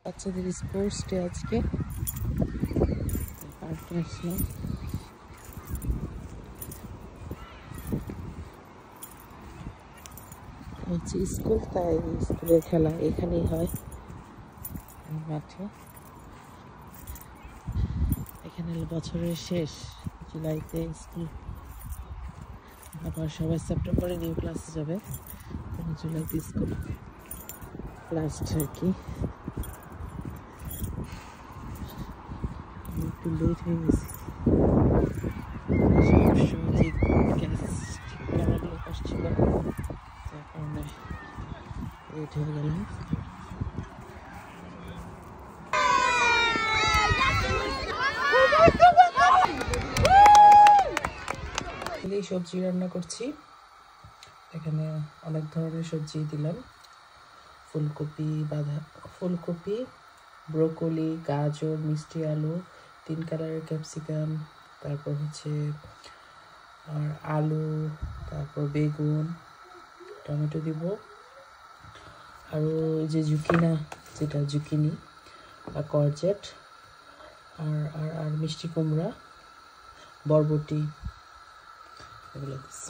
বাচ্চাদের sports day আজকে পার্কে আসলাম। হচ্ছে স্কুল, তাই স্কুলের খেলা এখানেই হয় মাঠে। এখানে বছরের শেষ, জুলাইতে স্কুল, আবার সবাই সেপ্টেম্বরে নিউ ক্লাসে যাবে, জুলাইতে স্কুল লাস্ট আর কি। একটু লেট হয়ে গেছি, ক্যামেরাগুলো আসছিল, যার কারণে লেট হয়ে গেলাম। সবজি রান্না করছি, এখানে অনেক ধরনের সবজি দিলাম, ফুলকপি, ব্রোকলি, গাজর, মিষ্টি আলু, 3 কালারের ক্যাপসিকাম, তারপর হচ্ছে আর আলু, তারপর বেগুন, টমেটো দিব, আর যে জুকিনি বা করজেট, আর আর আর মিষ্টি কুমড়া, বরবটি, এগুলো দিচ্ছি।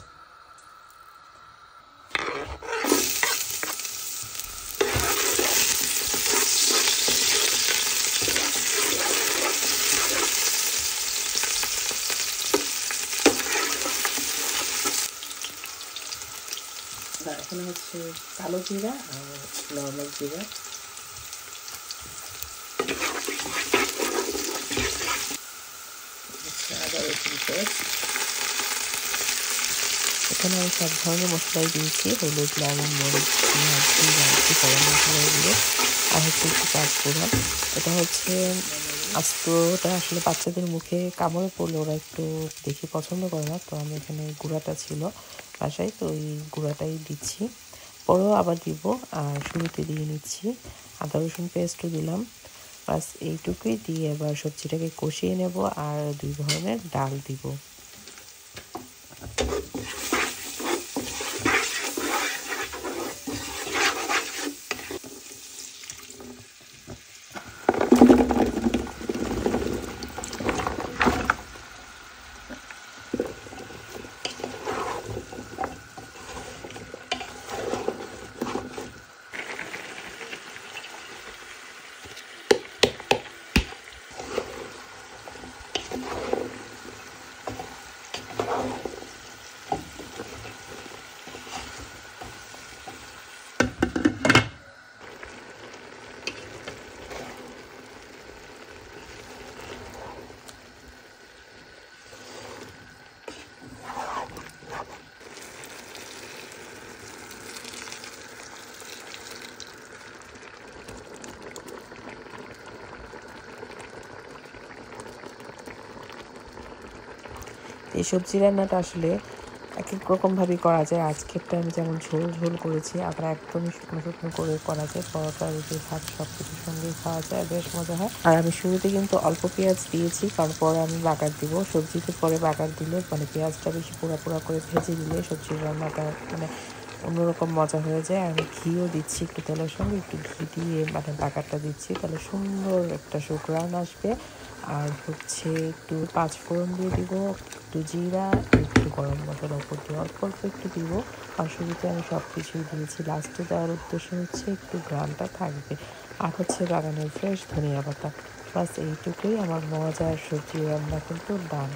এখানে হচ্ছে কালো জিরা আর নর্মাল জিরা, আদা রসুন পেস্ট। এখানে আমি সব ধরনের মশলাই দিয়েছি, হলুদ, লবণ, মরিচ, পেঁয়াজ, গরম মশলা এগুলো, আর হচ্ছে একটু পাঁচফোড়ন। এটা হচ্ছে আস্তটা আসলে বাচ্চাদের মুখে কামড়ে পড়লে ওরা একটু দেখি পছন্দ করে না, তো আমি এখানে গুঁড়াটা ছিল বাসায়, তো ওই গুঁড়াটাই দিচ্ছি, পরেও আবার দিব, আর শুরুতে দিয়ে নিচ্ছি। আদা রসুন পেস্টও দিলাম, বাস এইটুকুই দিয়ে এবার সবজিটাকে কষিয়ে নেব, আর 2 ধরনের ডাল দিব। এই সবজি রান্নাটা আসলে এক এক রকমভাবেই করা যায়। আজকেরটা আমি যেমন ঝোল ঝোল করেছি, আবার একদমই শুকনো শুকনো করে করা যায়, পরোটা, রুটি, ভাত সব কিছুর সঙ্গেই খাওয়া যায়, বেশ মজা হয়। আর আমি শুরুতে কিন্তু অল্প পেঁয়াজ দিয়েছি, কারণ পরে আমি বাগার দিব। সবজিতে পরে বাগার দিলে মানে পেঁয়াজটা বেশি পোড়া পোড়া করে ভেজে দিলে সবজির রান্নাটা মানে অন্যরকম মজা হয়ে যায়। আমি ঘিও দিচ্ছি, একটু তেলের সঙ্গে একটু ঘি দিয়ে মানে বাগারটা দিচ্ছি, তাহলে সুন্দর একটা সুঘ্রাণ আসবে। আর হচ্ছে একটু পাঁচফোড়ন দিয়ে দিব, একটু জিরা, একটু গরম মশলা উপর দিয়ে অল্প অল্প একটু দিব। আর শুরুতে আমি সব কিছুই দিয়েছি, লাস্টে দেওয়ার উদ্দেশ্য হচ্ছে একটু ঘ্রাণটা থাকবে। আর হচ্ছে বাগানের ফ্রেশ ধনিয়া পাতা। বাস এইটুকুই, আমার মজার সবজি রান্না কিন্তু ডান।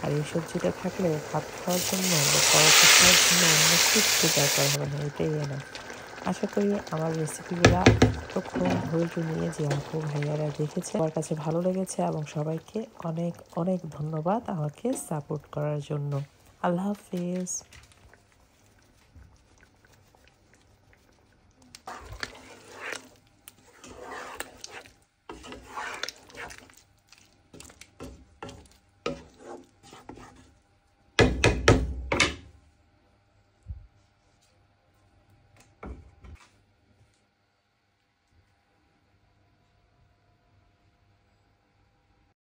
আর এই সবজিটা থাকলে ভাত খাওয়ার জন্য বা পরোটা খাওয়ার জন্য অন্য কিছু দরকার হবে না, এটাই এনাফ। আশা করি আমার রেসিপিগুলো এতক্ষণ ধৈর্য নিয়ে যে আপু ভাইয়ারা দেখেছে আমার কাছে ভালো লেগেছে, এবং সবাইকে অনেক অনেক ধন্যবাদ আমাকে সাপোর্ট করার জন্য। আল্লাহ হাফিজ।